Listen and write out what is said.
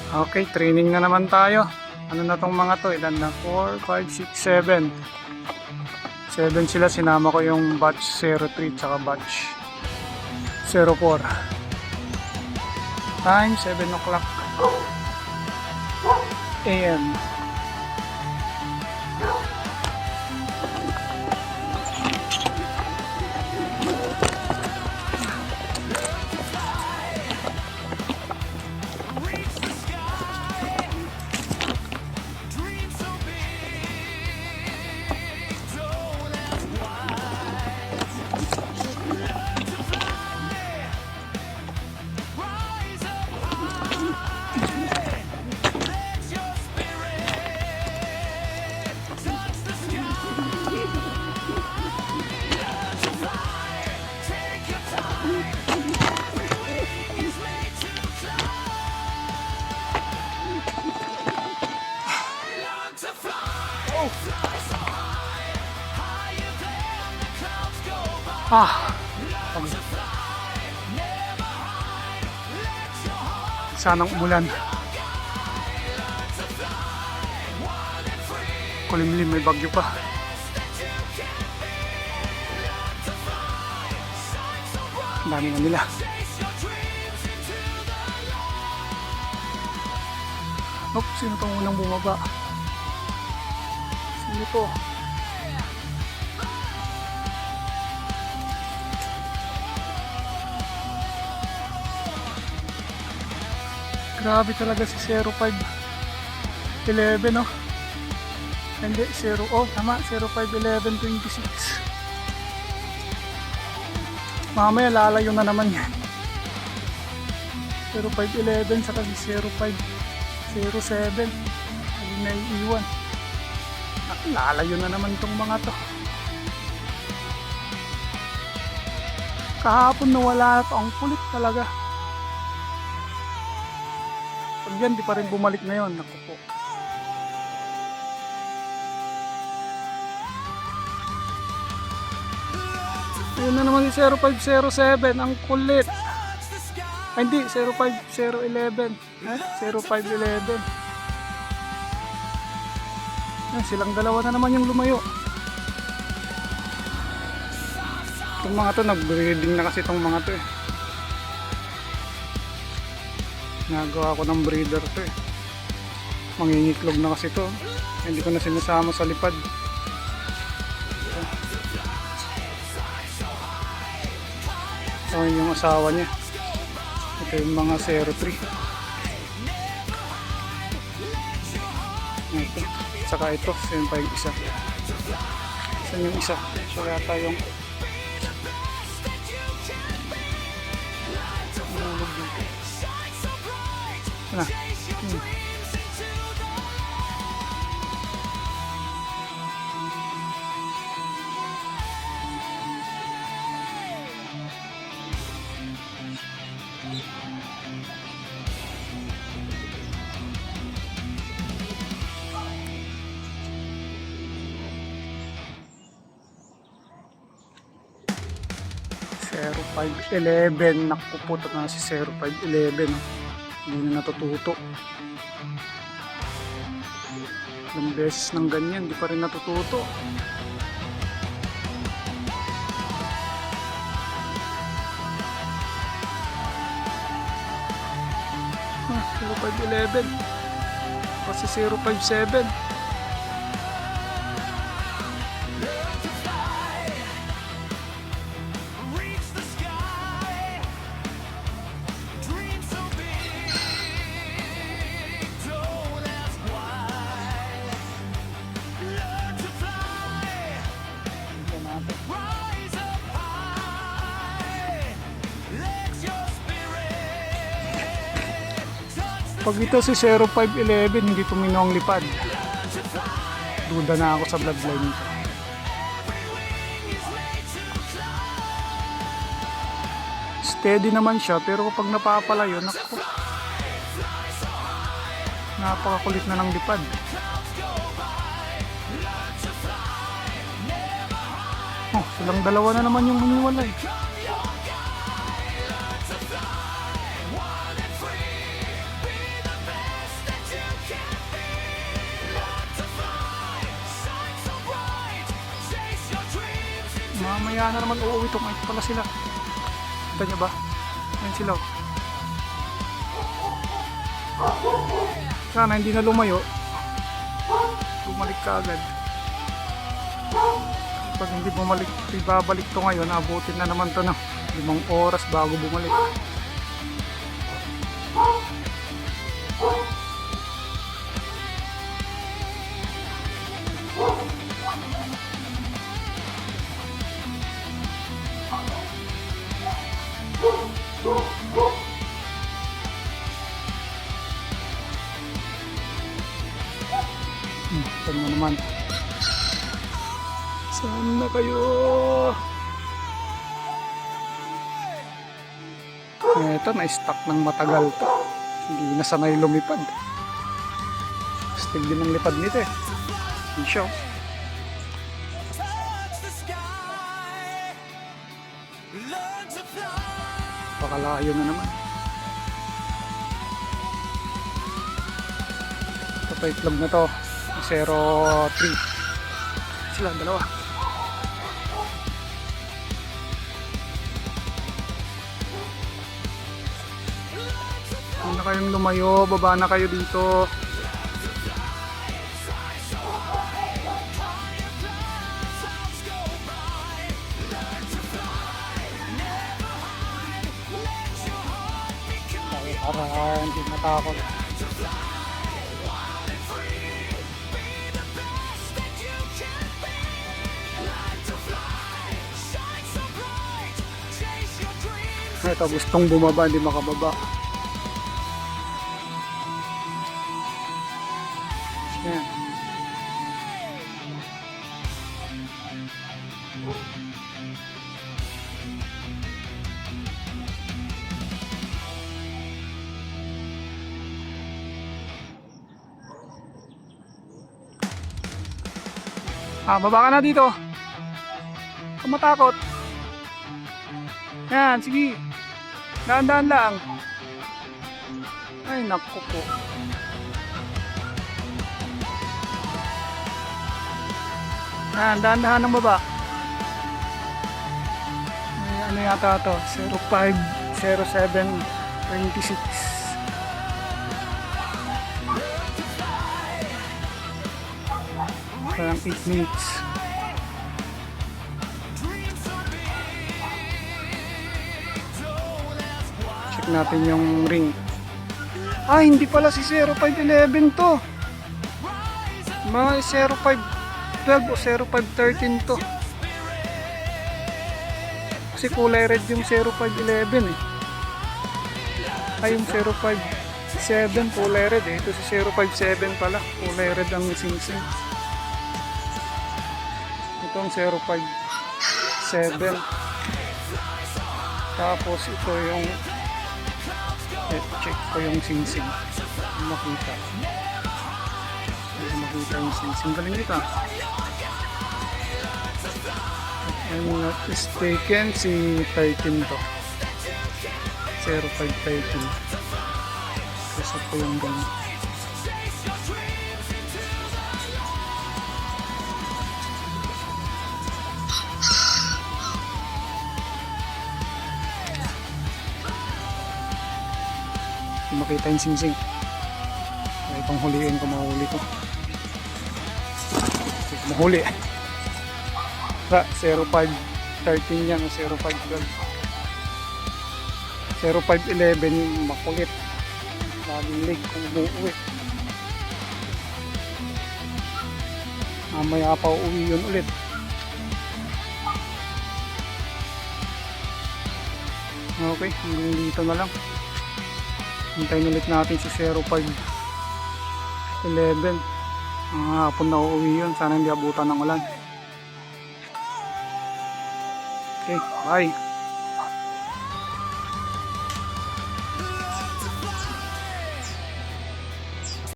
Okay, training na naman tayo. Ano na tong mga to? Ilan na? 4, 5, 6, 7. 7 sila. Sinama ko yung batch 03 tsaka batch 04. Time 7 o'clock AM. Sanang umulan. Kulimlim, may bagyo pa. Ang dami na nila. Sino itong unang bumaba? Sino ito? Grabe talaga si 0511, no? Hindi, tama, 051126. Mamaya lalayo na naman yan. 0511 saka si 0507. Hindi na iiwan. Lalayo na naman itong mga to. Kahapon nawala na to. Ang kulit talaga. Pag yan, di pa rin bumalik ngayon. Naku po. Ayun na naman si 0507. Ang kulit. Ay, hindi. 05011. 0511. Yan, silang dalawa na naman yung lumayo. Itong mga to, nag-breeding na kasi itong mga to eh. Nagawa ko ng breeder to eh. Mangingitlog na kasi to. Hindi ko na sinasama sa lipad. Ito yung asawa niya. Ito yung mga 03. Ito. Saka ito. Saan pa yung isa? Saan yung isa? So yata yung na. Zero 511. Nakuputot na si 0511. Hindi na natututo. Ilang beses ng ganyan, di pa rin natututo. Ah, 0511. Kasi 057. Pag ito si 0511 hindi tumino ang lipad, duda na ako sa bloodline nito. Steady naman siya, pero kapag napapalayo, naku, napakakulit na ng lipad. Oh, silang dalawa na naman yung hiniwalay. mamaya na naman uuwi ito. Ito pala sila. Kita nyo ba? Ayan sila. Sana hindi na lumayo. Bumalik ka agad. Pag hindi bumalik, ibabalik to ngayon, abutin na naman to ng 5 oras bago bumalik. Saan mo naman? Saan na kayo? Ito, na-stuck ng matagal to. Hindi na sanay lumipad. Stig din ang lipad nito eh. Hindi siya. Pakalayo na naman. Ito pa itlog na to. 03. Sila, dalawa. Huwag na kayong lumayo, baba na kayo dito. Para hindi matakot. Ito, gustong bumaba, hindi makababa. Yan. Baba ka na dito. Huwag matakot. Yan, sige. Dahan-dahan lang. Ay, naku po. Yan, dahan-dahan ng baba. Ay, ano yata ito? 050726. Parang 8 minutes. Check natin yung ring. Hindi pala si 0511 to. Mga 0512 o 0513 to. Kasi kulay red yung 0511 eh. Yung 057 kulay red eh. Ito si 057 pala. Kulay red ang singsing. Ito ang 057. Tapos ito yung check ko yung singsing. Makita yung singsing. Galing dito. I'm not mistaken, si 13 to. 0513. Kasi po yung ganyan. Makita yung singsing. Ay, pang huliin ko, mahuli ko. Mahuli. 0513 yan o 0512. 0511 makulit. Laging late kung umuwi. Mamaya pa uuwi yun ulit. Okay, hanggang dito na lang. Hintayin ulit natin si 0511. Ang hapon na uuwi yun. Sana hindi abutan ng ulan. Okay, bye.